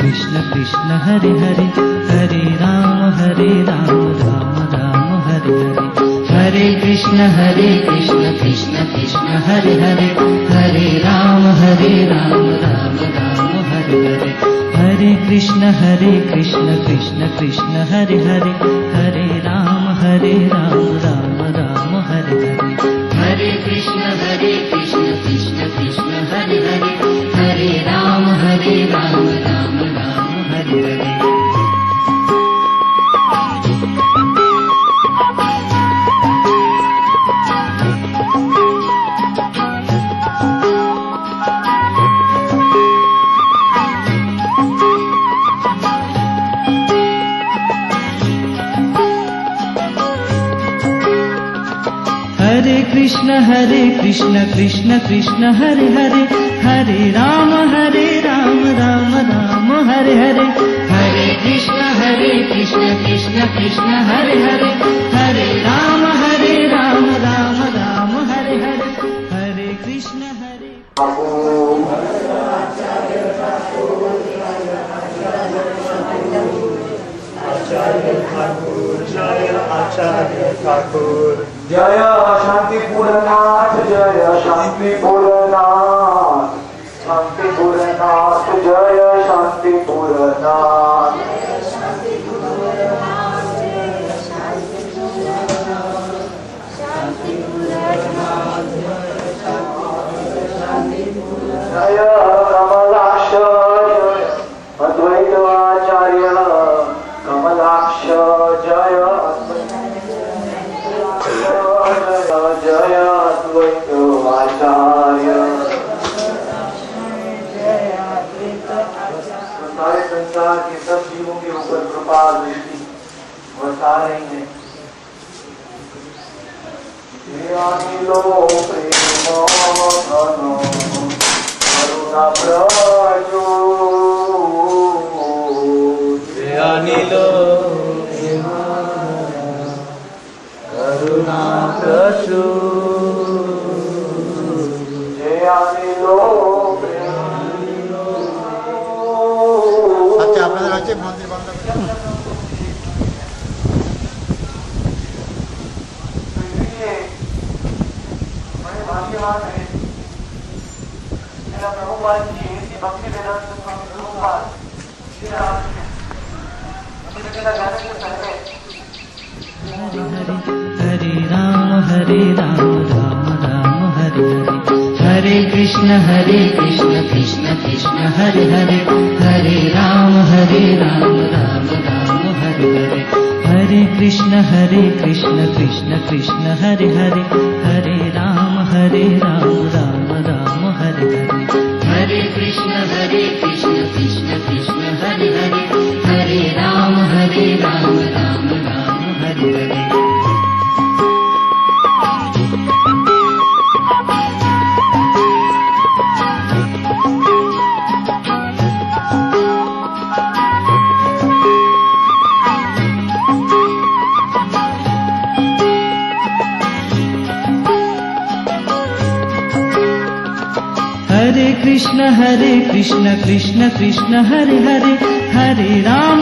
कृष्ण कृष्ण हरे हरे, हरे राम राम राम हरे हरे। हरे कृष्ण कृष्ण कृष्ण हरे हरे, हरे राम राम राम हरे हरे। हरे कृष्ण कृष्ण कृष्ण हरे हरे, हरे राम राम राम हरे हरे। हरे कृष्ण कृष्ण कृष्ण हरे हरे, हरे राम राम राम हरे हरे। हरे कृष्ण कृष्ण कृष्ण हरे हरे, हरे राम राम राम हरे हरे। हरे कृष्ण कृष्ण कृष्ण हरे हरे, हरे राम राम राम हरे हरे। हरे कृष्ण आचार्य ठाकुर जय शांतिपूर्णनाथ, जय शांतिपूर्णनाथ, शांतिपूर्णनाथ जय शांतिपूर्णनाथ। जय कमलाक्ष अद्वैत आचार्य, कमलाक्ष जय जय अद्वैत आचार्य। सारे संसार के सब जीवों के ऊपर कृपा दृष्टि बरसा रही है। अनिलो प्रेम घनो करुणा प्रचो, अनिलो करुणा प्रचो, जय अनिलो प्रेम। আচ্ছা আপনাদের আছে মন্দির বন্ধ করে हरे राम राम राम हरे हरे। हरे कृष्ण कृष्ण कृष्ण हरे हरे, हरे राम राम राम हरे हरे। हरे कृष्ण कृष्ण कृष्ण हरे हरे, हरे राम राम राम हरे हरे। हरे कृष्ण कृष्ण कृष्ण हरे हरे, हरे राम राम राम हरे हरे। हरे कृष्ण कृष्ण कृष्ण हरे हरे, हरे राम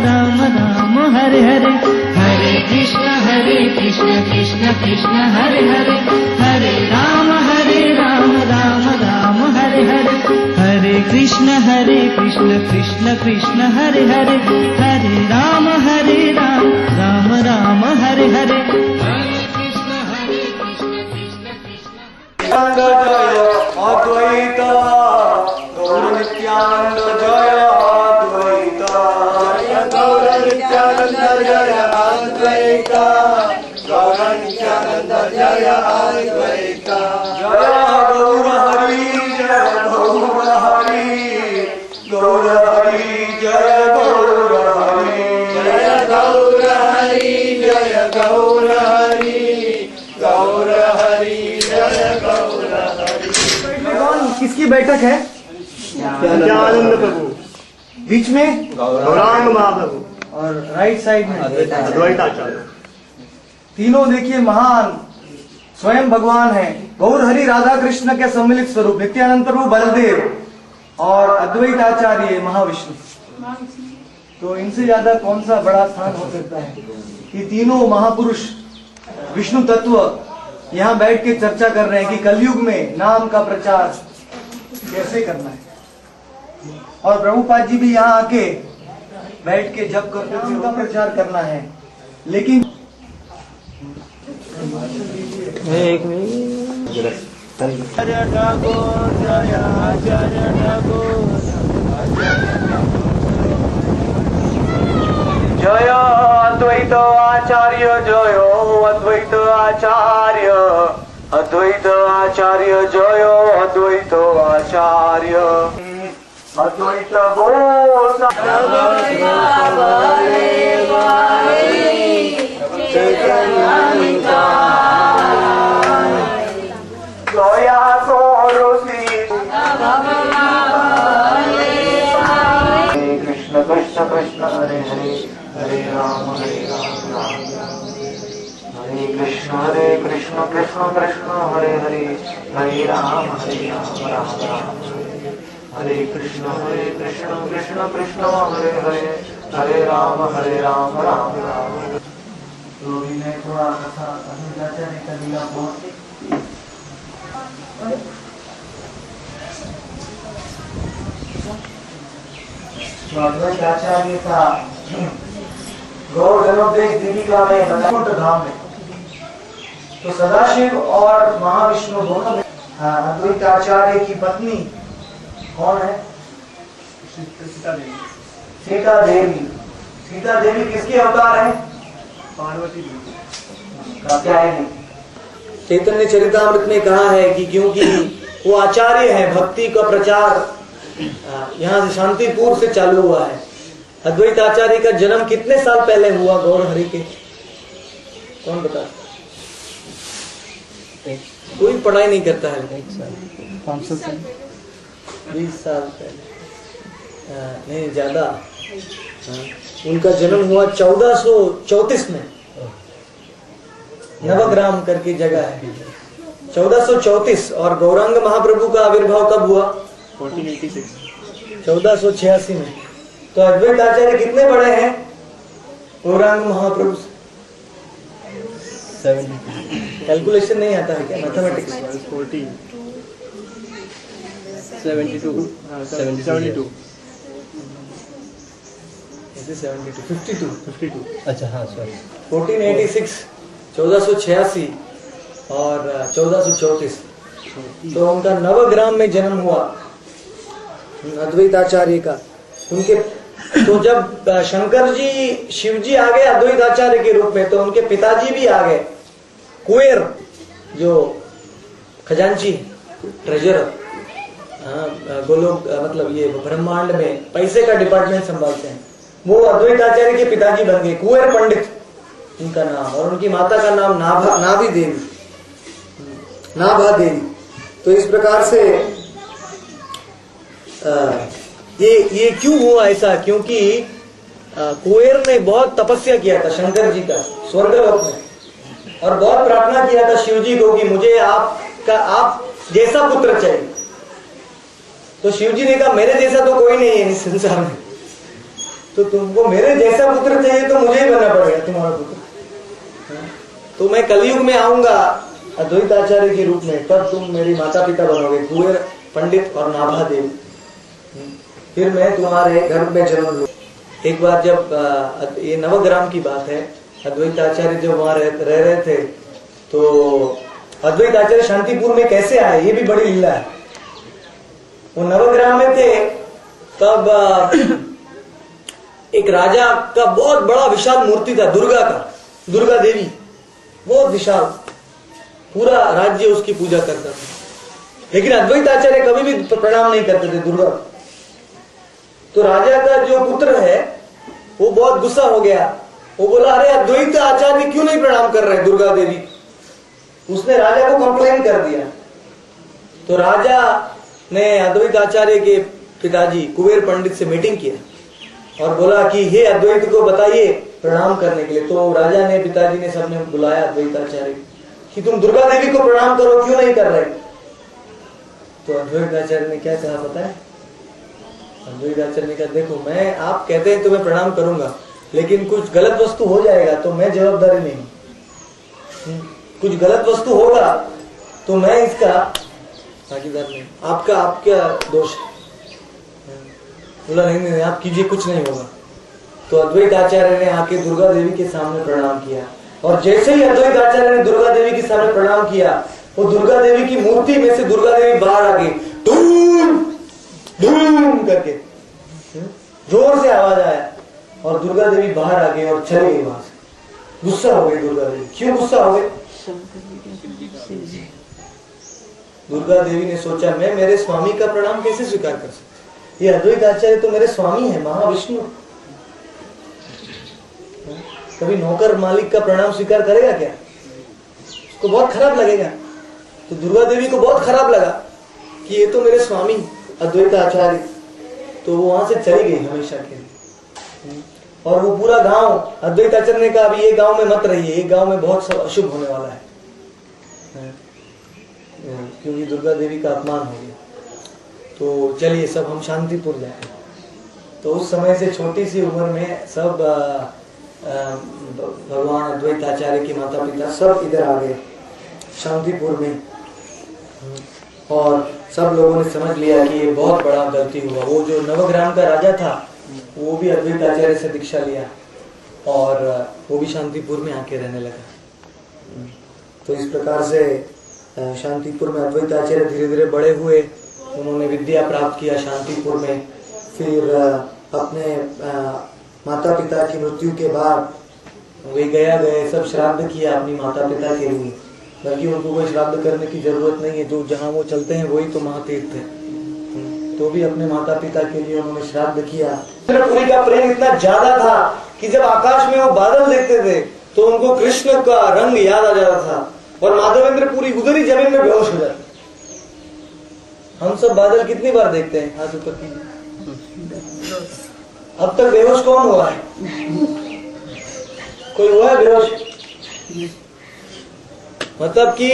राम राम हरे हरे। हरे कृष्ण कृष्ण कृष्ण हरे हरे, हरे राम राम राम हरे हरे। हरे कृष्ण कृष्ण कृष्ण हरे हरे, हरे राम राम राम हरे हरे। जय अद्वैत गौर नित्यानंद, जय अद्वैत जय गौर नित्यानंद, जय अद्वैत गौर नित्यानंद, जय अद्वैत जय गौर हरि, जय गौर हरि, गौर हरि जय गौर हरि, जय गौर हरि, जय गौर हरि, गौर हरि, जय गौर हरि। कौन किसकी बैठक है? नित्यानंद प्रभु, बीच में गौरांग महाप्रभु और राइट साइड में अद्वैताचार्य। तीनों देखिए महान स्वयं भगवान है। गौर हरि राधा कृष्ण के सम्मिलित स्वरूप, नित्यानंद प्रभु बलदेव और अद्वैत आचार्य महाविष्णु। तो इनसे ज्यादा कौन सा बड़ा स्थान हो सकता है कि तीनों महापुरुष विष्णु तत्व यहाँ बैठ के चर्चा कर रहे हैं कि कलयुग में नाम का प्रचार कैसे करना है। और प्रभुपाद जी भी यहाँ आके बैठ के जप करते थे, नाम का प्रचार करना है। लेकिन एक जय अद्वैत आचार्य, जय अद्वैत आचार्य, अद्वैत आचार्य, जय अद्वैत आचार्य, अद्वैत दया करो श्री कृष्ण कृष्ण कृष्ण हरे हरे, हरे राम राम राम, हरे कृष्ण कृष्ण कृष्ण हरे हरे, हरे राम राम राम, हरे कृष्ण कृष्ण कृष्ण हरे हरे, हरे राम राम राम। तो मैं थोड़ा कथा अद्वैताचार्य का लीला बहुत अद्वैत आचार्य का गौर धनोदेश दीपिका में वैकुंठ धाम में तो सदाशिव और महाविष्णु दोनों में अद्वैत आचार्य की पत्नी कौन है? सीता देवी। सीता देवी, सीता देवी किसके अवतार है? पार्वती देवी का क्या है? चैतन्य चरितामृत में कहा है कि क्योंकि वो आचार्य है, भक्ति का प्रचार यहाँ से शांतिपुर से चालू हुआ है। अद्वैत आचार्य का जन्म कितने साल पहले हुआ गौर हरि के? कौन बता? कोई पढ़ाई नहीं करता है। 500 साल, 20 साल पहले, नहीं ज्यादा। उनका जन्म हुआ 1434 में, नवग्राम करके जगह है, 1434। और गौरांग महाप्रभु का आविर्भाव कब हुआ? 1486 में। तो अद्वैत आचार्य कितने बड़े हैं गौरांग महाप्रभु से? 70। कैलकुलेशन नहीं आता है क्या? मैथमेटिक्स 52। अच्छा हाँ सॉरी, 1486, 1486 और 1434। तो उनका नवग्राम में जन्म हुआ अद्वैत आचार्य का। उनके तो जब शंकर जी, शिव जी आ गए अद्वैत आचार्य के रूप में, तो उनके पिताजी भी आ गए, कुबेर जो खजांची, ट्रेजरर, गोलोक मतलब ये ब्रह्मांड में पैसे का डिपार्टमेंट संभालते हैं, वो अद्वैत आचार्य के पिताजी बन गए, कुबेर पंडित उनका नाम। और उनकी माता का नाम नाभा देवी। तो इस प्रकार से ये क्यों हुआ ऐसा? क्योंकि कुबेर ने बहुत तपस्या किया था शंकर जी का स्वर्गलोक में, और बहुत प्रार्थना किया था शिव जी को कि मुझे आप जैसा पुत्र चाहिए। तो शिव जी ने कहा मेरे जैसा तो कोई नहीं है इस संसार में, तो तुमको मेरे जैसा पुत्र चाहिए तो मुझे ही बनना पड़ेगा तुम्हारा पुत्र। तो मैं कलयुग में आऊंगा अद्वैत आचार्य के रूप में, तब तुम मेरी माता पिता बनोगे, कुबेर पंडित और नाभा देवी। फिर मैं तुम्हारे घर में जन्म लूं। एक बार जब ये नवग्राम की बात है, अद्वैत आचार्य जब वहां रह रहे थे, तो अद्वैत आचार्य शांतिपुर में कैसे आए, ये भी बड़ी लीला है। वो नवग्राम में थे, तब एक राजा का बहुत बड़ा विशाल मूर्ति था, दुर्गा देवी, बहुत विशाल, पूरा राज्य उसकी पूजा करता था। लेकिन अद्वैत आचार्य कभी भी प्रणाम नहीं करते थे दुर्गा। तो राजा का जो पुत्र है वो बहुत गुस्सा हो गया। वो बोला, अरे अद्वैत आचार्य क्यों नहीं प्रणाम कर रहे दुर्गा देवी? उसने राजा को कंप्लेन कर दिया। तो राजा ने अद्वैत आचार्य के पिताजी कुबेर पंडित से मीटिंग किया और बोला कि हे अद्वैत को बताइए प्रणाम करने के लिए। तो राजा ने, पिताजी ने, सबने बुलाया अद्वैत आचार्य कि तुम दुर्गा देवी को प्रणाम करो, क्यों नहीं कर रहे? तो अद्वैत आचार्य ने क्या कहा पता है? अद्वैत आचार्य ने कहा, देखो मैं, आप कहते हैं तो मैं प्रणाम करूंगा, लेकिन कुछ गलत वस्तु हो जाएगा तो मैं जवाबदारी नहीं हूं। कुछ गलत वस्तु होगा तो मैं इसका भागीदार नहीं। आपका दोष है। बोला, नहीं, आप कीजिए, कुछ नहीं होगा। तो अद्वैत आचार्य ने आके दुर्गा देवी के सामने प्रणाम किया, और जैसे ही अद्वैत आचार्य ने दुर्गा देवी के सामने प्रणाम किया, वो दुर्गा देवी की मूर्ति में से दुर्गा देवी बाहर आ गई, धूम धूम करके जोर से आवाज आया, और दुर्गा देवी बाहर आ गई और चली गई वहां से। गुस्सा हो गई दुर्गा देवी। क्यों गुस्सा हो गई? दुर्गा देवी ने सोचा, मैं मेरे स्वामी का प्रणाम कैसे स्वीकार कर सकती? ये अद्वैत आचार्य तो मेरे स्वामी है, महाविष्णु। कभी नौकर मालिक का प्रणाम स्वीकार करेगा क्या? उसको बहुत खराब लगेगा। तो दुर्गा देवी को बहुत खराब लगा कि ये तो मेरे स्वामी अद्वैत आचार्य। तो वो वहां से चली गई हमेशा के लिए। और वो पूरा गांव, अद्वैत आचार्य ने कहा, अभी ये गांव में मत रहिए, ये गांव में बहुत सब अशुभ होने वाला है, क्योंकि दुर्गा देवी का अपमान हो गया। तो चलिए सब हम शांतिपुर जाए। तो उस समय से छोटी सी उम्र में सब भगवान अद्वैत आचार्य के माता पिता सब इधर आ गए शांतिपुर में, और सब लोगों ने समझ लिया कि ये बहुत बड़ा गलती हुआ। वो जो नवग्राम का राजा था वो भी अद्वैत आचार्य से दीक्षा लिया, और वो भी शांतिपुर में आके रहने लगा। तो इस प्रकार से शांतिपुर में अद्वैत आचार्य धीरे धीरे बड़े हुए। उन्होंने विद्या प्राप्त किया शांतिपुर में। फिर अपने माता पिता की मृत्यु के बाद वे गया गए, सब श्राद्ध किया अपनी माता पिता के लिए, बल्कि उनको कोई श्राद्ध करने की जरूरत नहीं है, जो जहाँ वो चलते हैं वही तो महातीर्थ है। तो भी अपने माता पिता के लिए उन्होंने श्राद्ध किया। पुरी का प्रेम इतना ज्यादा था कि जब आकाश में वो बादल देखते थे तो उनको कृष्ण का रंग याद आ जाता था, और माधवेंद्र पुरी उधर ही जमीन में बेहोश हो जाते। हम सब बादल कितनी बार देखते हैं? हाथ ऊपर कीजिए। अब तक बेहोश कौन हुआ है? कोई हुआ है बेहोश? मतलब कि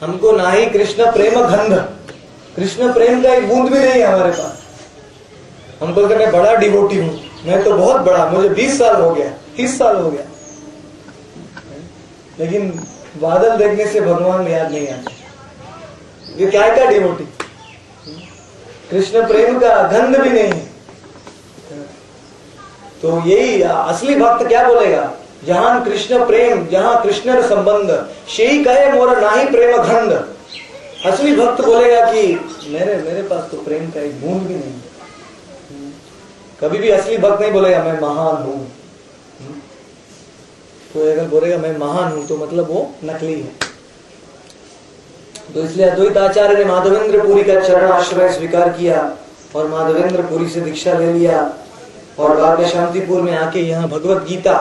हमको ना ही कृष्ण प्रेम गंध, कृष्ण प्रेम का एक बूंद भी नहीं है हमारे पास। हम बोलते मैं बड़ा डिवोटी हूं, मैं तो बहुत बड़ा, मुझे 20 साल हो गया, 30 साल हो गया, लेकिन बादल देखने से भगवान याद नहीं आते। ये क्या का डिवोटी? कृष्ण प्रेम का गंध भी नहीं है। तो यही असली भक्त क्या बोलेगा? जहां कृष्ण प्रेम, जहां कृष्ण संबंध, शेई कहे मोरा नाही प्रेम गंध। असली भक्त बोलेगा कि मेरे पास तो प्रेम का एक बूंद भी नहीं। कभी भी असली भक्त नहीं बोलेगा मैं महान हूं। तो अगर बोलेगा मैं महान हूं तो मतलब वो नकली है। तो इसलिए अद्वैत आचार्य ने माधवेंद्र पुरी का चरण आश्रय स्वीकार किया और माधवेंद्र पुरी से दीक्षा ले लिया, और बाद में शांतिपुर में आके यहाँ भगवत गीता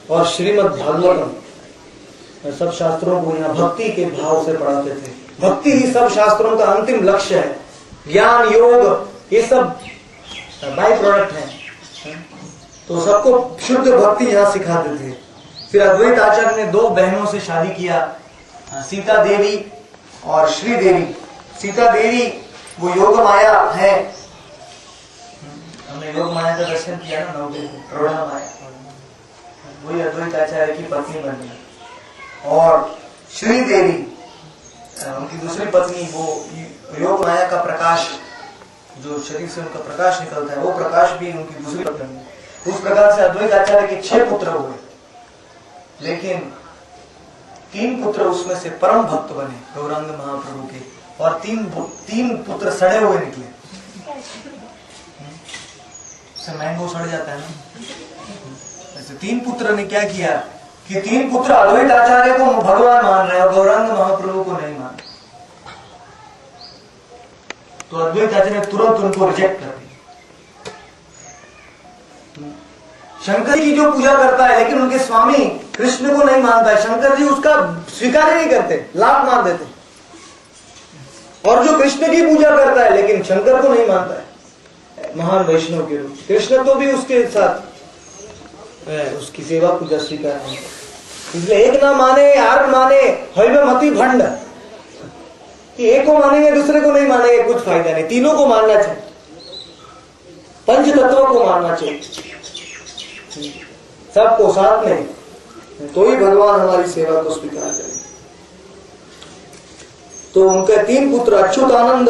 और श्रीमद् भागवतम सब शास्त्रों को यहाँ भक्ति के भाव से पढ़ाते थे। भक्ति ही सब शास्त्रों का अंतिम लक्ष्य है। ज्ञान, योग, ये सब बाय प्रोडक्ट है। तो सबको शुद्ध भक्ति यहाँ सिखाते थे। फिर अद्वैत आचार्य ने 2 बहनों से शादी किया, सीता देवी और श्री देवी। सीता देवी वो योग माया है, हमने योग माया का दर्शन किया ना, नवग्रह माया, वही अद्वैत आचार्य की पत्नी बनी। और श्री देवी उनकी दूसरी पत्नी, वो योग माया का प्रकाश, जो शरीर से उनका प्रकाश निकलता है, वो प्रकाश भी उनकी दूसरी पत्नी। उस प्रकार से अद्वैत आचार्य के 6 पुत्र हुए, लेकिन 3 पुत्र उसमें से परम भक्त बने गौरांग महाप्रभु के, और 3 पुत्र सड़े हुए निकले। उससे मैंगो सड़ जाता है ना। ऐसे 3 पुत्र ने क्या किया कि 3 पुत्र अद्वैत आचार्य को भगवान मान रहे और गौरांग महाप्रभु को नहीं मान। तो अद्वैत आचार्य ने तुरंत उनको रिजेक्ट कर दिया। शंकर की जो पूजा करता है लेकिन उनके स्वामी कृष्ण को नहीं मानता है, शंकर जी उसका स्वीकार ही नहीं करते, लात मार देते। और जो कृष्ण की पूजा करता है लेकिन शंकर को नहीं मानता है, महान वैष्णव के रूप, कृष्ण तो भी उसके साथ उसकी सेवा पूजा स्वीकार नहीं। इसलिए एक ना माने यार माने हईवे मती भंड, कि एक को मानेंगे दूसरे को नहीं मानेंगे कुछ फायदा नहीं, तीनों को मानना चाहिए, पंच तत्वों को मानना चाहिए, सबको साथ में, तो ही भगवान हमारी सेवा को स्वीकार करेंगे। तो उनके 3 पुत्र अच्युतानंद,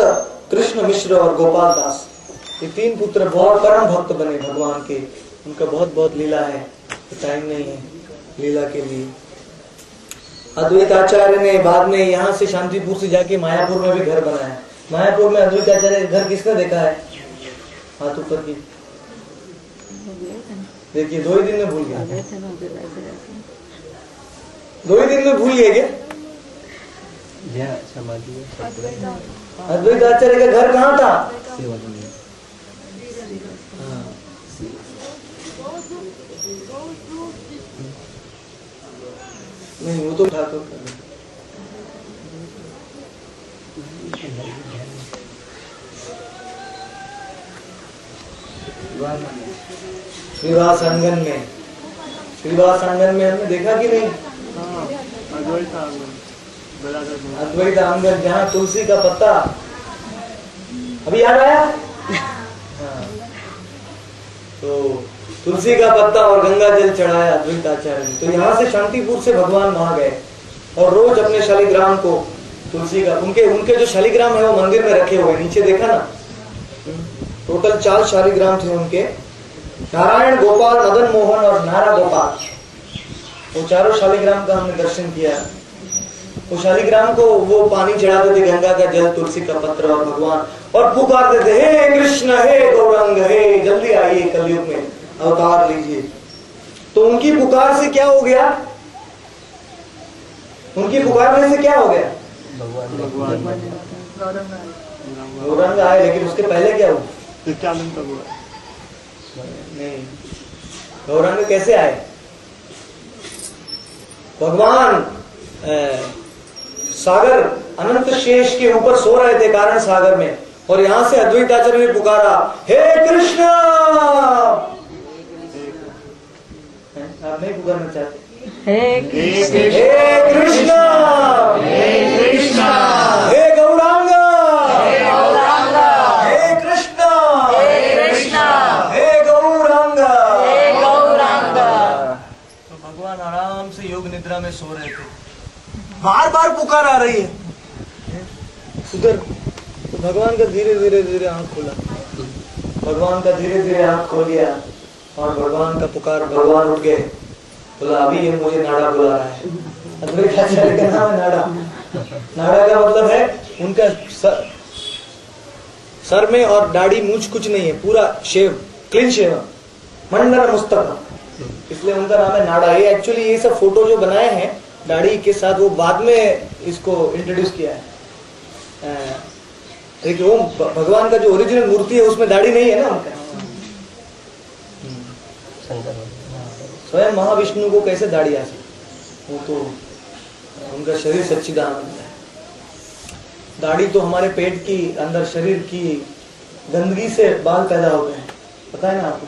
कृष्ण मिश्र और गोपाल दास, ये 3 पुत्र बहुत परम भक्त बने भगवान के। उनका बहुत बहुत लीला है, टाइम नहीं है लीला के लिए। अद्वैत आचार्य ने बाद में यहाँ से शांतिपुर से जाके मायापुर में भी घर बनाया। मायापुर में अद्वैत आचार्य घर किसने देखा है? हाथ ऊपर की देखिए, 2 ही दिन में भूल गया, 2 ही दिन में भूल गए क्या? अद्वैत आचार्य का घर कहाँ था? नहीं, वो तो ठाकुर श्रीवास आंगन में, श्रीवास आंगन में हमने देखा कि नहीं? अद्वैत आंगन, जहाँ तुलसी का पत्ता, अभी याद आया? हाँ। तो तुलसी का पत्ता और गंगा जल चढ़ाया अद्वैत आचार्य ने। तो यहाँ से शांतिपुर से भगवान वहां गए और रोज अपने शालिग्राम को, तुलसी का, उनके जो शालिग्राम है वो मंदिर में रखे हुए, नीचे देखा ना, टोटल 4 शालिग्राम थे उनके, नारायण, गोपाल, मदन मोहन और नारा गोपाल। वो चारों शालिग्राम का हमने दर्शन किया। वो शालिग्राम को वो पानी चढ़ाते थे, गंगा का जल, तुलसी का पत्र और भगवान, और पुकारते थे, हे कृष्ण, हे गौरंग, हे जल्दी आइए, कलयुग में अवतार लीजिए। तो उनकी पुकार से क्या हो गया? उनकी पुकारने से क्या हो गया? गौरंग आए, लेकिन उसके पहले क्या हुआ? नहीं, गौरंग कैसे आए? भगवान सागर अनंत शेष के ऊपर सो रहे थे कारण सागर में, और यहां से अद्वैत आचार्य ने पुकारा, हे कृष्ण। आप नहीं पुकारना चाहते? हे कृष्ण, हे कृष्ण, हे गौरांग, हे कृष्ण, हे गौरांग। तो भगवान आराम से योग निद्रा में सो रहे थे, बार बार पुकार आ रही है उधर। तो भगवान का धीरे धीरे धीरे आंख खोला, भगवान का धीरे धीरे आंख खोल दिया और भगवान का पुकार, भगवान उठ गए, बोला अभी ये मुझे नाड़ा बुला रहा है। अद्वैत आचार्य का नाम है नाड़ा। नाड़ा का मतलब है उनका सर में और दाढ़ी मूछ कुछ नहीं है, पूरा शेव, क्लीन शेव, मंडल मुस्तक, इसलिए उनका नाम है नाड़ा। ये एक्चुअली ये सब फोटो जो बनाए हैं दाढ़ी के साथ, वो बाद में इसको इंट्रोड्यूस किया है। देखिए वो भगवान का जो ओरिजिनल मूर्ति है उसमें दाढ़ी नहीं है ना उनका। स्वयं महाविष्णु को कैसे दाढ़ी आ सकती? वो तो उनका शरीर सच्चिदानंद है। दाढ़ी तो हमारे पेट की अंदर, शरीर की गंदगी से बाल पैदा होते हैं, पता है ना आपको?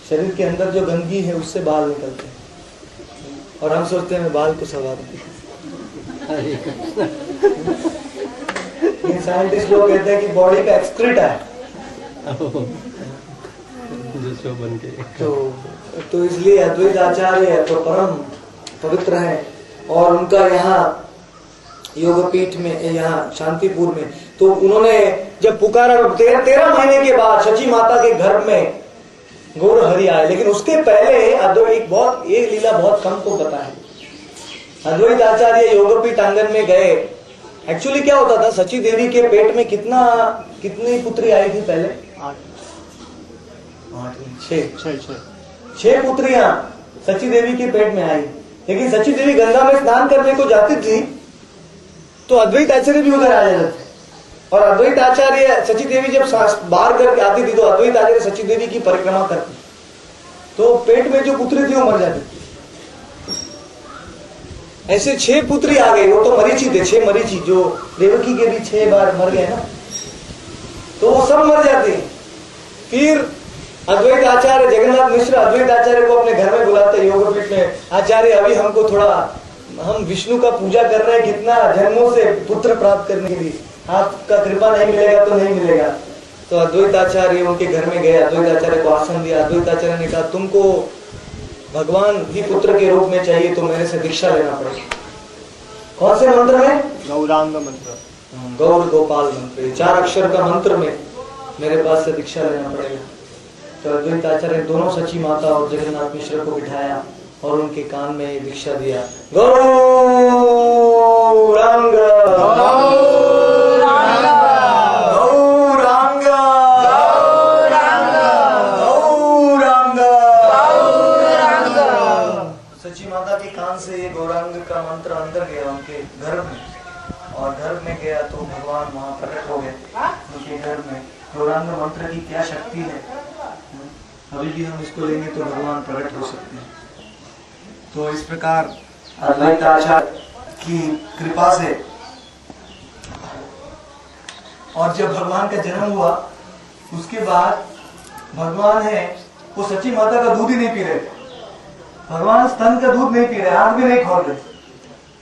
शरीर के अंदर जो गंदगी है उससे बाल निकलते हैं, और हम सोचते हैं बाल को सवार। साइंटिस्ट लोग कहते हैं कि बॉडी का एक्सक्रीटा है बन के। तो इसलिए अद्वैत आचार्य तो परम पवित्र है, और उनका यहाँ योगपीठ में, यहाँ शांतिपुर में, तो उन्होंने जब पुकारा 13 महीने के बाद शची माता के घर में गौर हरि आए। लेकिन उसके पहले अद्वैत एक लीला बहुत कम को पता है। अद्वैत आचार्य योगपीठ आंगन में गए। एक्चुअली क्या होता था, सची देवी के पेट में कितनी पुत्री आई थी पहले? 6 पुत्रियां सची देवी के पेट में आई। लेकिन सची देवी गंगा में स्नान करने को जाती थी तो अद्वैत आचार्य भी उधर आ जाते थे, और अद्वैत आचार्य सची देवी जब बाहर करके आती थी तो अद्वैत आचार्य सची देवी की परिक्रमा करती। पेट में जो पुत्री थी वो मर जाती थी। ऐसे 6 पुत्री आ गई, वो तो मरीची थे, 6 मरीची जो देवकी के भी 6 बार मर गए ना, तो वो सब मर जाते हैं। फिर अद्वैत आचार्य जगन्नाथ मिश्र अद्वैत आचार्य को अपने घर में बुलाते योगपीठ में, आचार्य अभी हमको थोड़ा, हम विष्णु का पूजा कर रहे हैं कितना जन्मों से पुत्र प्राप्त करने के लिए, आपका कृपा नहीं मिलेगा तो नहीं मिलेगा। तो अद्वैत आचार्य उनके घर में गए, अद्वैत आचार्य को आसन दिया। अद्वैत आचार्य ने कहा तुमको भगवान ही पुत्र के रूप में चाहिए तो मेरे से दीक्षा लेना पड़ेगा। कौन से मंत्र में? गौरांग मंत्र, गौर गोपाल मंत्र, 4 अक्षर का मंत्र में मेरे पास से दीक्षा लेना पड़ेगा। तो अद्वैत आचार्य दोनों सची माता और जगन्नाथ मिश्र को बिठाया और उनके कान में दीक्षा दिया, गौरांग सची माता के कान से ये गौरांग का मंत्र अंदर गया उनके गर्भ में, और गर्भ में गया तो भगवान वहां प्रकट हो गए उनके गर्भ में। गौरांग मंत्र की क्या शक्ति है, अभी भी हम इसको लेंगे तो भगवान प्रकट हो सकते हैं। तो इस प्रकार अद्वैत आचार्य की कृपा से, और जब भगवान का जन्म हुआ उसके बाद भगवान है वो सच्ची माता का दूध ही नहीं पी रहे थे, भगवान स्तन का दूध नहीं पी रहे, आंख भी नहीं खोल रहे।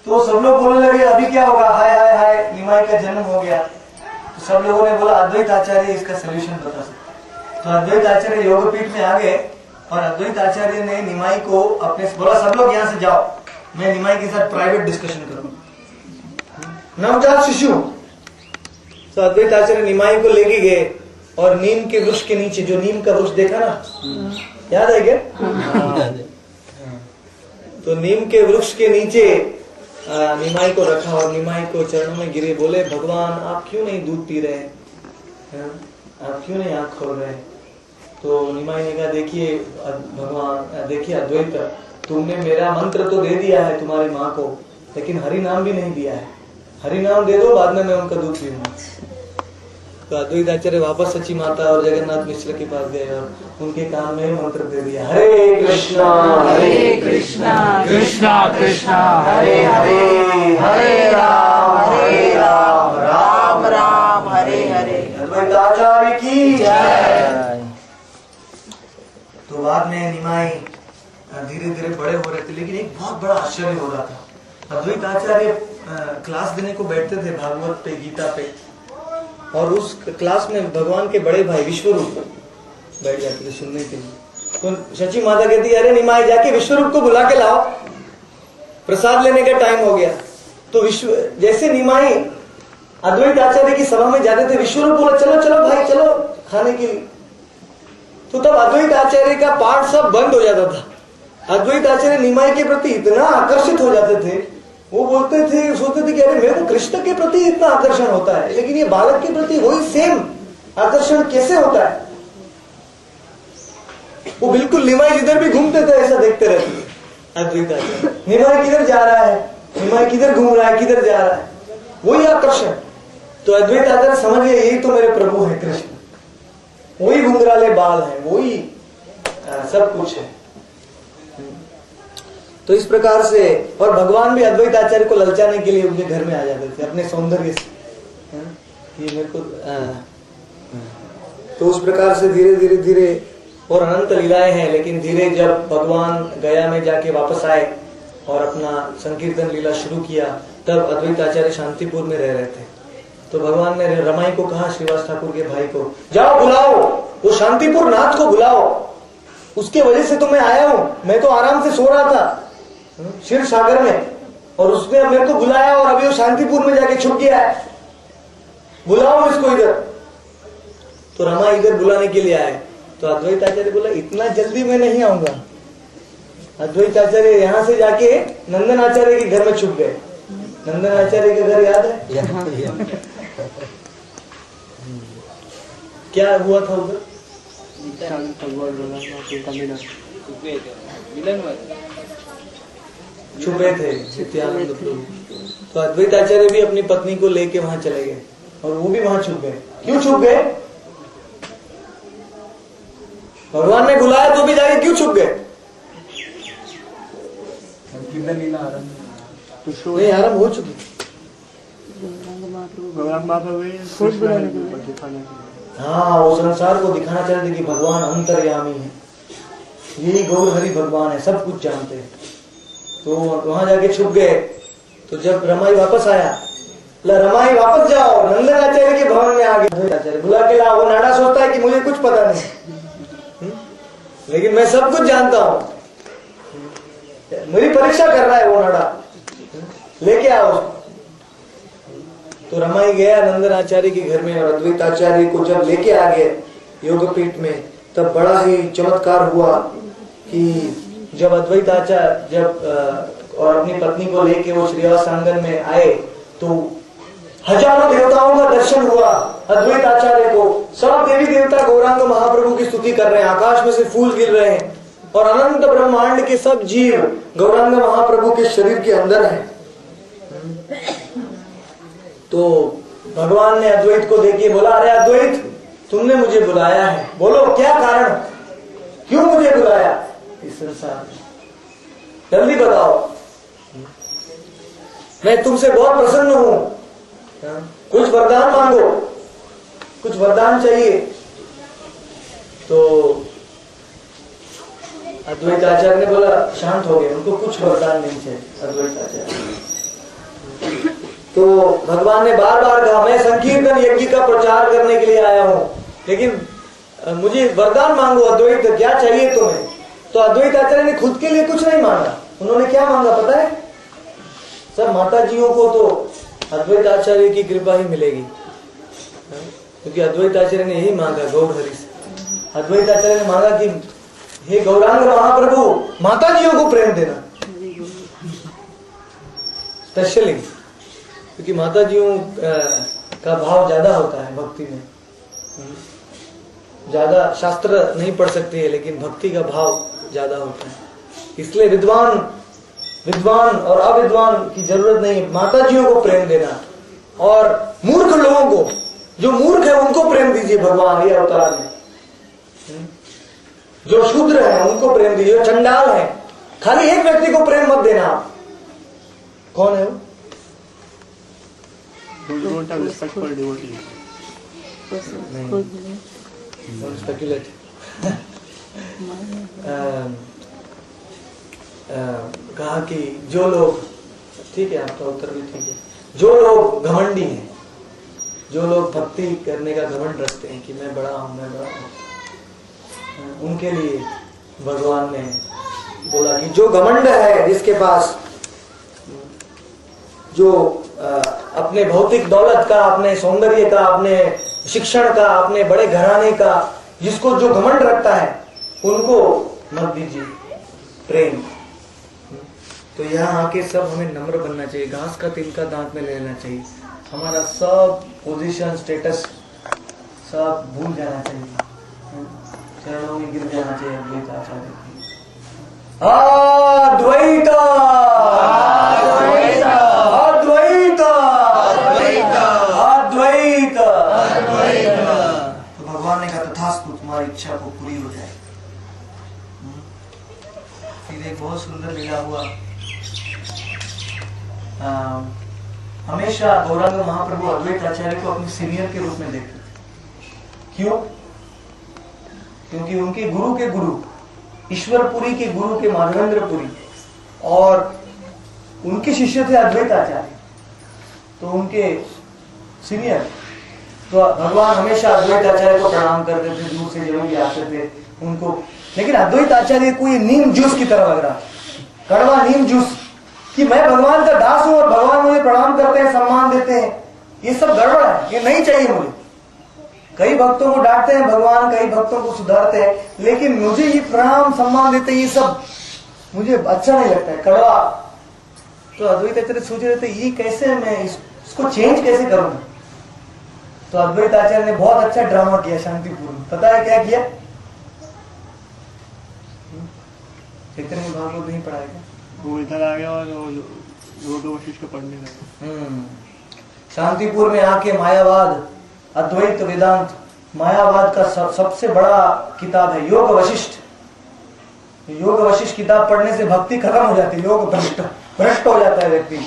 तो सब लोग बोलने लगे अभी क्या होगा, हाय हाय हाय निमाई का जन्म हो गया। तो सब लोगों ने बोला अद्वैत आचार्य इसका सोल्यूशन बता सकते। तो अद्वैत आचार्य योगपीठ में आ गए और अद्वैत आचार्य ने निमाई को अपने बोला सब लोग यहाँ से जाओ, मैं निमाई के साथ प्राइवेट डिस्कशन करूंगा। नवजात शिशु, तो अद्वैत आचार्य निमाई को लेके गए और नीम के वृक्ष के नीचे, जो नीम का वृक्ष देखा ना, याद है क्या? तो नीम के वृक्ष के नीचे निमाई को रखा और निमाई को चरणों में गिरे, बोले भगवान आप क्यों नहीं दूध पी रहे, आप क्यों नहीं आंख खोल रहे? तो निमाई ने कहा देखिए भगवान, देखिए अद्वैत, तुमने मेरा मंत्र तो दे दिया है तुम्हारी माँ को, लेकिन हरि नाम भी नहीं दिया है, हरि नाम दे दो, बाद में मैं उनका दूध पीऊंगा। तो अद्वैत आचार्य वापस सची माता और जगन्नाथ मिश्र के पास गए और उनके कान में मंत्र दे दिया, हरे कृष्णा कृष्णा कृष्णा हरे हरे, हरे राम राम राम हरे हरे। अद्वैत आचार्य की जय। तो बाद में निमाई धीरे धीरे बड़े हो रहे थे, लेकिन एक बहुत बड़ा आश्चर्य हो रहा था। अद्वैत आचार्य क्लास देने को बैठते थे भागवत पे, गीता पे, और उस क्लास में भगवान के बड़े भाई विश्वरूप बैठ जाते थे सुनने के लिए। तो सची माता कहती है अरे निमाई जाके विश्वरूप को बुला के लाओ, प्रसाद लेने का टाइम हो गया। तो जैसे निमाई अद्वैत आचार्य की सभा में जाते थे, विश्वरूप बोला चलो चलो भाई चलो खाने के लिए। तो तब अद्वैत आचार्य का पाठ सब बंद हो जाता था। अद्वैत आचार्य निमाई के प्रति इतना आकर्षित हो जाते थे, वो बोलते थे, सोचते थे कि अरे मेरे को कृष्ण के प्रति इतना आकर्षण होता है, लेकिन ये बालक के प्रति वही सेम आकर्षण कैसे होता है? वो बिल्कुल निमाई जिधर भी घूमते थे ऐसा देखते रहते थे अद्वैत आचार्य, निमाई किधर जा रहा है, निमाई किधर घूम रहा है, किधर जा रहा है, वही आकर्षण। तो अद्वैत आचार्य समझ गए यही तो मेरे प्रभु है कृष्ण, वही घुंघराले बाल है, वही सब कुछ है। तो इस प्रकार से, और भगवान भी अद्वैत आचार्य को ललचाने के लिए उनके घर में आ जाते थे अपने सौंदर्य से, कि मेरे को तो उस प्रकार से धीरे धीरे धीरे, और अनंत लीलाएं हैं। लेकिन धीरे जब भगवान गया में जाके वापस आए और अपना संकीर्तन लीला शुरू किया, तब अद्वैत आचार्य शांतिपुर में रह रहे थे। तो भगवान ने रमाई को कहा, श्रीवास ठाकुर के भाई को, जाओ बुलाओ वो शांतिपुर नाथ को बुलाओ, उसके वजह से तो मैं आया हूं, मैं तो आराम से सो रहा था क्षीर सागर में, और उसने मेरे को बुलाया और अभी वो शांतिपुर में जाके छुप गया है, बुलाओ इसको इधर। तो रमा इधर बुलाने के लिए आए। तो अद्वैत आचार्य बोला इतना जल्दी मैं नहीं आऊंगा। अद्वैत आचार्य यहाँ से जाके नंदन आचार्य के घर में छुप गए। नंदन आचार्य के घर याद है क्या हुआ था उधर? छुपे थे नित्यानंद प्रभु। तो अद्वैत आचार्य भी अपनी पत्नी को लेके वहां चले गए और वो भी वहां छुप गए। क्यों छुप गए? भगवान ने बुलाया तो भी जाके क्यों छुप गए? लीला आरंभ तो शो नहीं आरंभ हो चुकी। गौरांग महाप्रभु दिखाने के लिए। हाँ, वो संसार को दिखाना चाहते कि भगवान अंतर्यामी है, यही गौर हरि भगवान है, सब कुछ जानते हैं। तो वहां जाके छुप गए। तो जब रमाई वापस आया, रमाई वापस जाओ, नंदन आचार्य के भवन में आ गए। आचार्य बुला के लाओ। वो नाड़ा सोचता है कि मुझे कुछ पता नहीं, लेकिन मैं सब कुछ जानता हूँ। मेरी परीक्षा कर रहा है वो नाड़ा, लेके आओ। तो रमाई गया नंदन आचार्य के घर में, और अद्वैत आचार्य को जब लेके आ गए योगपीठ में, तब बड़ा ही चमत्कार हुआ कि जब अद्वैत आचार्य और अपनी पत्नी को लेके वो श्रीवास आंगन में आए, तो हजारों देवताओं का दर्शन हुआ अद्वैत आचार्य को। सब देवी देवता गौरांग महाप्रभु की स्तुति कर रहे हैं, आकाश में से फूल गिर रहे हैं, और अनंत ब्रह्मांड के सब जीव गौरांग महाप्रभु के शरीर के अंदर हैं। तो भगवान ने अद्वैत को देखिए बोला, अरे अद्वैत, तुमने मुझे बुलाया है, बोलो क्या कारण, क्यों मुझे बुलाया इस संसार में, जल्दी बताओ, मैं तुमसे बहुत प्रसन्न हूं, कुछ वरदान मांगो, कुछ वरदान चाहिए। तो अद्वैत आचार्य ने बोला, शांत हो गए, उनको कुछ वरदान नहीं चाहिए अद्वैत आचार्य। तो भगवान ने बार बार कहा, मैं संकीर्तन यज्ञ का प्रचार करने के लिए आया हूं, लेकिन मुझे वरदान मांगो अद्वैत, क्या चाहिए तुम्हें। तो अद्वैत आचार्य ने खुद के लिए कुछ नहीं मांगा। उन्होंने क्या मांगा पता है, सब माताजियों को तो अद्वैत आचार्य की कृपा ही मिलेगी, क्योंकि अद्वैत आचार्य ने यही मांगा गौर हरि से। अद्वैत आचार्य ने मांगा कि हे गौरांग महाप्रभु, माताजियों को प्रेम देना, स्पेशली, क्योंकि माताजियों का भाव ज्यादा होता है भक्ति में। ज्यादा शास्त्र नहीं पढ़ सकती है, लेकिन भक्ति का भाव ज्यादा होता है। इसलिए विद्वान और अविद्वान की जरूरत नहीं, माताजियों को प्रेम देना। और मूर्ख लोगों को, जो मूर्ख है उनको प्रेम दीजिए भगवान ये अवतार में। जो शूद्र है उनको प्रेम दीजिए, जो चंडाल है। खाली एक व्यक्ति को प्रेम मत देना। आप कौन है वो? Don't have respect for devotees. Speculate. कहा कि जो लोग, ठीक है आपका उत्तर भी ठीक है, जो लोग घमंडी हैं, जो लोग भक्ति करने का घमंड रखते हैं कि मैं बड़ा हूं, उनके लिए भगवान ने बोला कि जो घमंड है, जिसके पास जो अपने भौतिक दौलत का, अपने सौंदर्य का, अपने शिक्षण का, अपने बड़े घराने का, जिसको जो घमंड रखता है, उनको मत दीजिए प्रेम। तो यहाँ आके सब हमें नम्र बनना चाहिए, घास का तिनका दांत में लेना चाहिए, हमारा सब पोजीशन स्टेटस सब भूल जाना चाहिए, चरणों में गिर जाना चाहिए अद्वैत आचार्य। अद्वैत अद्वैत अद्वैत अद्वैत। तो भगवान ने कहा तथास्तु, तुम्हारी इच्छा को पूरी हो जाए। फिर एक बहुत सुंदर लीला हुआ। हमेशा गौरांग महाप्रभु अद्वैत आचार्य को अपने सीनियर के रूप में देखते थे। क्यों? क्योंकि उनके गुरु के गुरु, ईश्वरपुरी के गुरु के माधवेंद्रपुरी, और उनके शिष्य थे अद्वैत आचार्य, तो उनके सीनियर। तो भगवान हमेशा अद्वैत आचार्य को प्रणाम करते थे, दूर से जरूर भी आते थे उनको। लेकिन अद्वैत आचार्य को ये नीम जूस की तरह लग रहा, कड़वा नीम जूस, कि मैं भगवान का दास हूं और भगवान मुझे प्रणाम करते हैं, सम्मान देते हैं, ये सब गड़बड़ है, ये नहीं चाहिए मुझे। कई भक्तों को डांटते हैं भगवान, कई भक्तों को सुधारते हैं, लेकिन मुझे ये प्रणाम सम्मान देते हैं, ये सब मुझे अच्छा नहीं लगता है, कड़वा। तो अद्वैत आचार्य सोच रहे थे ये कैसे मैं इसको चेंज कैसे करूं। तो अद्वैत आचार्य ने बहुत अच्छा ड्रामा किया शांतिपूर्ण। पता है क्या किया? चैतन्य भागवत नहीं पढ़ाएगा, वो इधर आ गया और वो वशिष्ठ को पढ़ने लगा। शांतिपुर में आके मायावाद, अद्वैत वेदांत, मायावाद का सबसे बड़ा किताब है योग वशिष्ठ। योग वशिष्ठ किताब पढ़ने से भक्ति खत्म हो जाती है, योग भ्रष्ट हो जाता है व्यक्ति।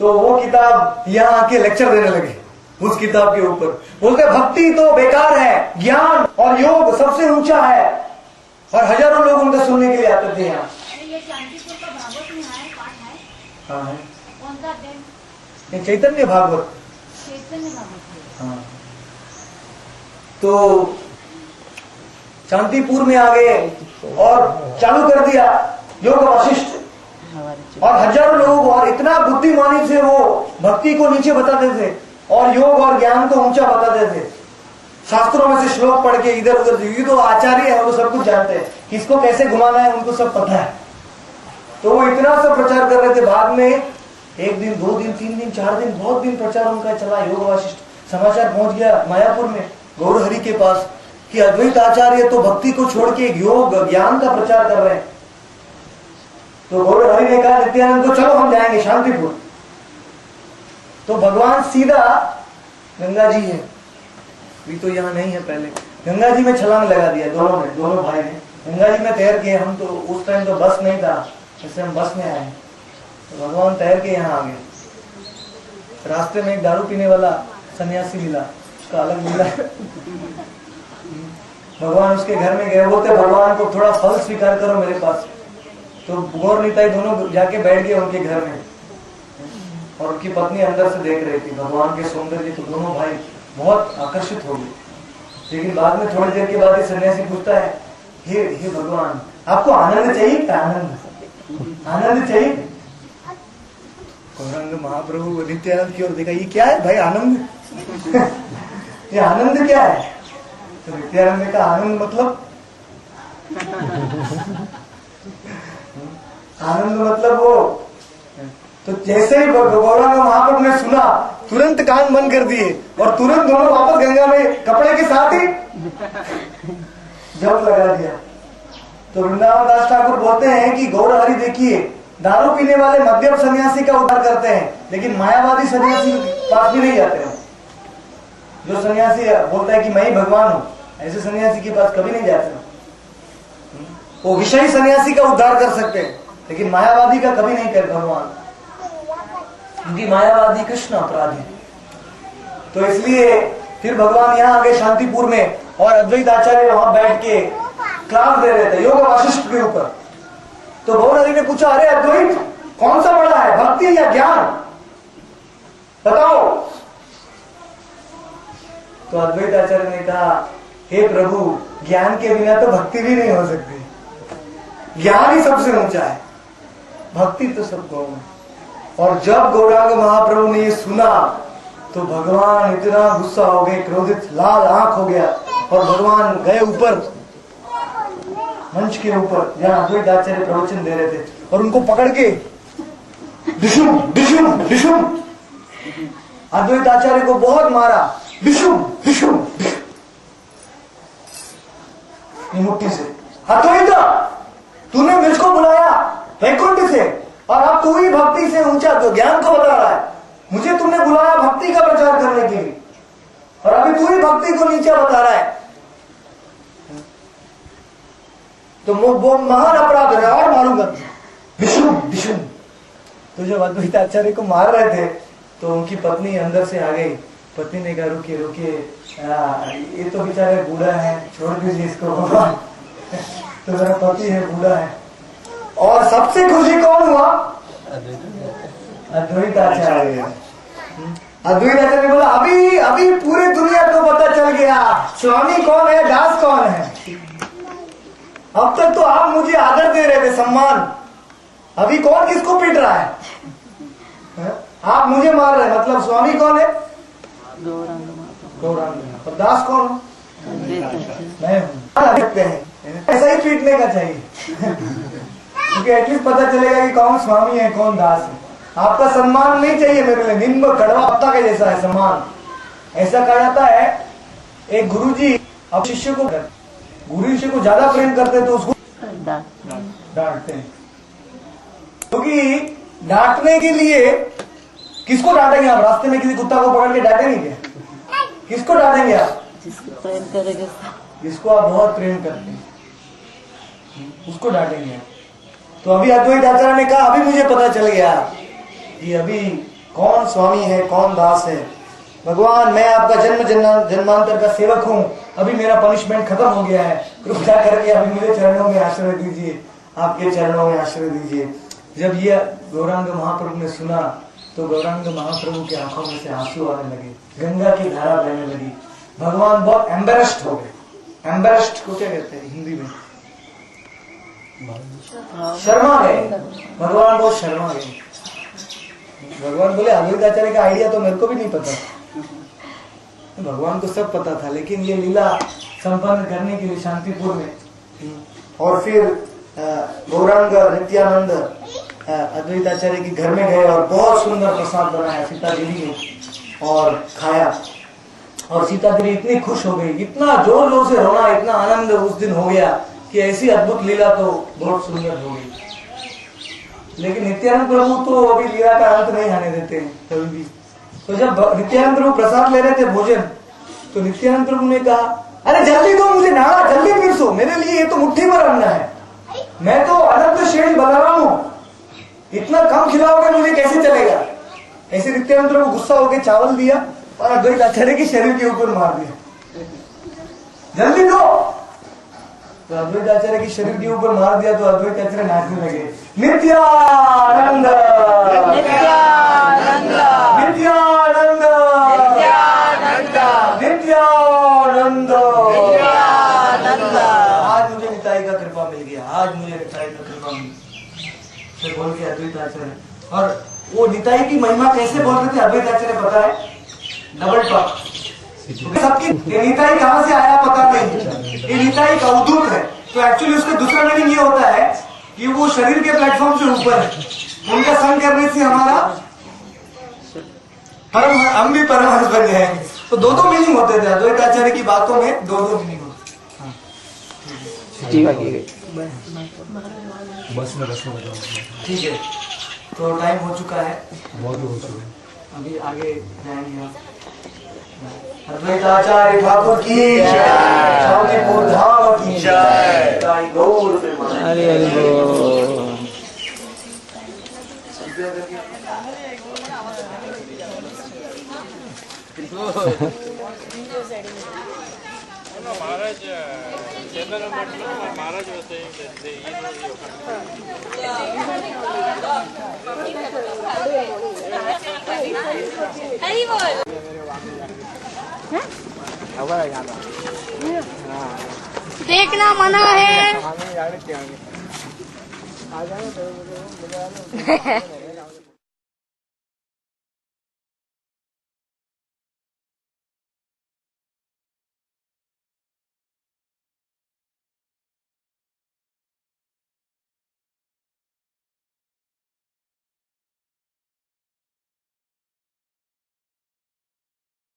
तो वो किताब यहाँ आके लेक्चर देने लगे उस किताब के ऊपर। बोलते भक्ति तो बेकार है, ज्ञान और योग सबसे ऊंचा है, और हजारों लोग उनका सुनने के लिए आते थे यहाँ। ये शांतिपुर का भागवत में है, पाठ है। हाँ है, कौन सा अध्याय? ये चैतन्य भागवत। चैतन्य भागवत। हाँ। तो शांतिपुर में आ गए और चालू कर दिया योग वशिष्ठ, और हजारों लोग, और इतना बुद्धिमानी से वो भक्ति को नीचे बताते थे और योग और ज्ञान को ऊंचा बताते थे। शास्त्रों में से श्लोक पढ़ के इधर उधर, ये तो आचार्य है, वो सब कुछ जानते हैं, किसको कैसे घुमाना है उनको सब पता है। तो वो इतना सा प्रचार कर रहे थे। बाद में 1 दिन 2 दिन 3 दिन 4 दिन बहुत दिन प्रचार उनका चला। योग वशिष्ठ समाचार पहुंच गया मायापुर में गौरहरि के पास कि अद्वैत आचार्य तो भक्ति को छोड़ के योग ज्ञान का प्रचार कर रहे हैं। तो गौरहरि ने कहा नित्यानंद को चलो हम जाएंगे शांतिपुर। तो भगवान सीधा, गंगा जी है अभी तो यहाँ नहीं है, पहले गंगा जी में छलांग लगा दिया दोनों भाई ने। गंगा जी में तैर के, हम तो उस टाइम तो बस नहीं था, इससे हम बस में आए। तो भगवान तैर के यहाँ आ गए। रास्ते में एक दारू पीने वाला सन्यासी मिला, उसका अलग मिला। भगवान उसके घर में गए, बोलते भगवान को थोड़ा फल स्वीकार करो मेरे पास। तो गौर निताई दोनों जाके बैठ गए उनके घर में, और उनकी पत्नी अंदर से देख रही थी भगवान के सौंदर्य। तो दोनों भाई बहुत आकर्षित हो गए। लेकिन बाद में थोड़ी देर के बाद ये सन्यासी पूछता है, हे भगवान आपको आनंद चाहिए क्या? आनंद चाहिए? गौरांग महाप्रभु नित्यानंद की ओर देखा, ये क्या है भाई आनंद? ये आनंद क्या है? तो नित्यानंद ने कहा आनंद मतलब आनंद मतलब वो। तो जैसे ही गौरांग महाप्रभु ने सुना, तुरंत कान बंद कर दिए और तुरंत दोनों वापस गंगा में कपड़े के साथ ही जप लगा दिया। तो वृंदावन दास ठाकुर बोलते हैं कि गौरहरि देखिए, दारू पीने वाले मध्यम सन्यासी का उद्धार करते हैं, लेकिन मायावादी सन्यासी के पास भी नहीं जाते हैं। जो सन्यासी बोलता है कि मैं ही भगवान हूं, ऐसे सन्यासी के पास कभी नहीं जाते। वो विषयी सन्यासी का उद्धार कर सकते हैं, लेकिन मायावादी का कभी नहीं कर भगवान, क्योंकि मायावादी कृष्ण अपराधी। तो इसलिए फिर भगवान यहाँ आ गए शांतिपुर में, और अद्वैत आचार्य वहां बैठ के क्लास दे रहे थे योग वशिष्ठ के ऊपर। तो गौरहरि ने पूछा, अरे अद्वैत कौन सा बड़ा है, भक्ति या ज्ञान, बताओ। तो अद्वैत आचार्य ने कहा, हे प्रभु ज्ञान के बिना तो भक्ति भी नहीं हो सकती, ज्ञान ही सबसे ऊंचा है, भक्ति तो सब गौण है। और जब गौरांग महाप्रभु ने ये सुना तो भगवान इतना गुस्सा हो गए, क्रोधित, लाल आंख हो गया, और भगवान गए ऊपर मंच के ऊपर जहां अद्वैत आचार्य प्रवचन दे रहे थे, और उनको पकड़ के डिशुम डिशुम डिशुम, अद्वैत आचार्य को बहुत मारा, डिशुम डिशुम मुट्ठी से। अद्वैत तूने मुझको बुलाया वैकुंठ से, और अब तू ही भक्ति से ऊंचा तो ज्ञान को बता रहा है। मुझे तुमने बुलाया भक्ति का प्रचार करने के लिए, और अभी तू ही भक्ति को नीचा बता रहा है, तो वो महान अपराध है, और मारूंगा विष्णु विष्णु। तो जब अद्वैत आचार्य को मार रहे थे तो उनकी पत्नी अंदर से आ गई। पत्नी ने कहा, रुकिए रुकिए, ये तो बेचारे बूढ़ा है, छोड़ दीजिए इसको भगवान। तो मेरा पति है, बूढ़ा है। और सबसे खुशी कौन हुआ? अद्वैत आचार्य। अद्वैत आचार्य ने बोला, अभी पूरी दुनिया को पता चल गया स्वामी कौन है, दास कौन है। अब तक तो आप मुझे आदर दे रहे थे, सम्मान, अभी कौन किसको पीट रहा है? आप मुझे मार रहे, मतलब स्वामी कौन है? गौरांग। और दास कौन है? मैं हूँ। ऐसा ही पीटने का चाहिए, क्योंकि एटलीस्ट पता चलेगा कि कौन स्वामी है कौन दास है। आपका सम्मान नहीं चाहिए मेरे लिए, निम्न कड़वा पत्ता के जैसा है सम्मान। ऐसा कहा जाता है, एक गुरुजी अब शिष्य को, गुरु शिष्य को ज्यादा प्रेम करते तो उसको डांटते हैं, क्योंकि डांटने के लिए किसको डांटेंगे आप? रास्ते में किसी कुत्ता को पकड़ के डांटेंगे क्या? किसको डांटेंगे आप? जिसको प्रेम करेंगे, जिसको आप बहुत प्रेम करते हैं। उसको डांटेंगे। तो अभी अद्वैत आचार्य ने कहा अभी मुझे पता चल गया कि अभी कौन स्वामी है कौन दास है। भगवान मैं आपका जन्मांतर का सेवक हूँ, अभी मेरा पनिशमेंट खत्म हो गया है, कृपया करके अभी मेरे चरणों में आश्रय दीजिए, आपके चरणों में आश्रय दीजिए। जब ये गौरांग महाप्रभु ने सुना तो गौरांग महाप्रभु की आंखों में से आंसू आने लगे, गंगा की धारा बहने लगी। भगवान बहुत एम्बेरेस्ड हो गए। एम्बेरेस्ड को क्या कहते हैं हिंदी में? शर्मा गए। भगवान बहुत शर्मा गए। भगवान बोले अद्वैत आचार्य का आइडिया तो मेरे को भी नहीं पता, भगवान को सब पता था, लेकिन ये लीला संपन्न करने के लिए शांतिपुर में और फिर गौरांग नित्यानंद अद्वैत आचार्य के घर में गए और बहुत सुंदर प्रसाद बनाया सीता देवी ने और खाया। और सीता देवी इतनी खुश हो गई, इतना जोर जोर से रोना, इतना आनंद उस दिन हो गया कि ऐसी अद्भुत लीला तो बहुत सुंदर हो गई। लेकिन नित्यानंद प्रभु तो अभी लीला का अंत नहीं आने देते हैं कभी भी। तो जब नित्यानंद प्रभु प्रसाद ले रहे थे भोजन, तो नित्यानंद प्रभु ने कहा अरे जल्दी दो मुझे नाड़ा, जल्दी पीरसो, मेरे लिए ये तो मुट्ठी भर अन्ना है, मैं तो अनंत श्रेणी बलराम हूँ, इतना कम खिलाओगे मुझे कैसे चलेगा। ऐसे नित्यानंद प्रभु गुस्सा होकर चावल दिया और अद्वैत आचार्य के शरीर के ऊपर मार दिया, जल्दी दो। तो अद्वैत आचार्य के शरीर के ऊपर मार दिया तो अद्वैत आचार्य नाचने लगे, नित्यानंद नित्यानंद नित्यानंद नित्यानंद नित्यानंद। आज मुझे निताई का कृपा मिल गया, आज मुझे निताई का कृपा मिल गया बोल के अद्वैत आचार्य। और वो निताई की महिमा कैसे बोल रहे थे अद्वैत आचार्य पता है? Double talk. सबकी निताई कहां से आया पता नहीं, ये निताई का अवधूत है। तो एक्चुअली उसका दूसरा मीनिंग ये होता है कि वो शरीर के प्लेटफॉर्म से ऊपर है, उनका संग करने से हमारा हम भी परमहंस बन गए। तो दो दो मीनिंग होते थे अद्वैत आचार्य की बातों में, दो दो मीनिंग होते। ठीक है, तो टाइम हो चुका है, बहुत हो चुका है, अभी आगे जाएंगे आप। अद्वैत आचार्य ठाकुर की जय, शांतिपुर धाम की जय, गौर प्रेमानंद। हरि हरि बोल। महाराज चेतन महाराज वैसे हरी बोल। देखना मना है।